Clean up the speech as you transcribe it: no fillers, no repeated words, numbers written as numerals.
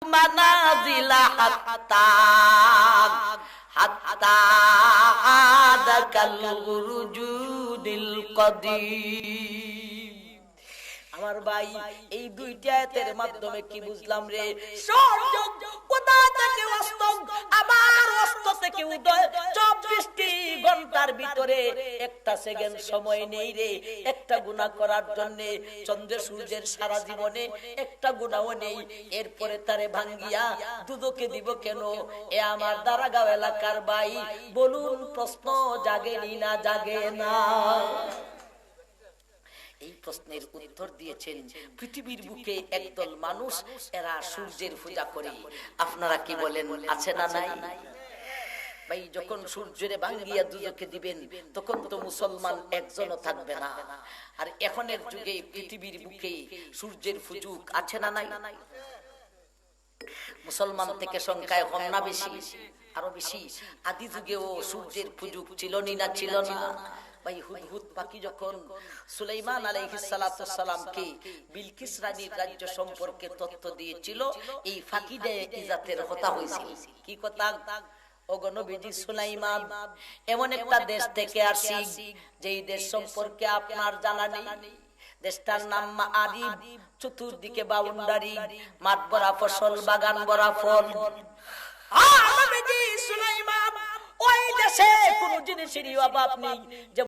মানাজিলা হাত্তা হাত্তা আদাকাল গুরুজুদিল কদিম। আমার ভাই, এই দুইটা আয়াতের মাধ্যমে কি বুঝলাম রে? সূর্য কোথা থেকে অস্ত, আবার অস্ত থেকে উদয়, 24টি ঘন্টার ভিতরে একটা সেকেন্ড সময় নেই রে একটা গুনাহ করার জন্য। চন্দ্র সূর্যের সারা জীবনে একটা গুনাহও নেই, এরপরে তারে ভাঙ্গিয়া দুদকে দিব কেন? এ আমার দারাগাঁও এলাকার ভাই, বলুন প্রশ্ন জাগেনি না জাগে না? এই প্রশ্নের উত্তর দিয়েছেন পৃথিবীর বুকে একদল মানুষ, এরা সূর্যের পূজা করে। আপনারা কি বলেন, আছে না নাই? ভাই, যখন সূর্যের ভাঙ্গিয়া দুদকে দিবেন তখন তো মুসলমান একজনও থাকবে না। আর এখনের যুগে পৃথিবীর বুকে সূর্যের পূজক আছে না নাই? মুসলমান থেকে সংখ্যায় কম না বেশি? আরো বেশি। আদি যুগেও সূর্যের পূজক ছিল না ছিল না? ভাই, হুদহুদ পাখি যখন সুলাইমান আলাইহিস সালাতু সালামকে বিলকিস রানীর রাজ্য সম্পর্কে তথ্য দিয়েছিল, এই ফাঁকিতে ইজাতের কথা হয়েছিল। কি কথা? ওগো নবীজি সুলাইমান, এমন একটা দেশ থেকে আসি যেই দেশ সম্পর্কে আপনার জানা নেই। দেশটার নাম মাআরিব, চতুর্দিকে বাউন্ডারি, মাঠ ভরা ফসল, বাগান ভরা ফল। নবীজি সুলাইমান, ওই দেশে কোন জিনিসেরই অভাব নেই।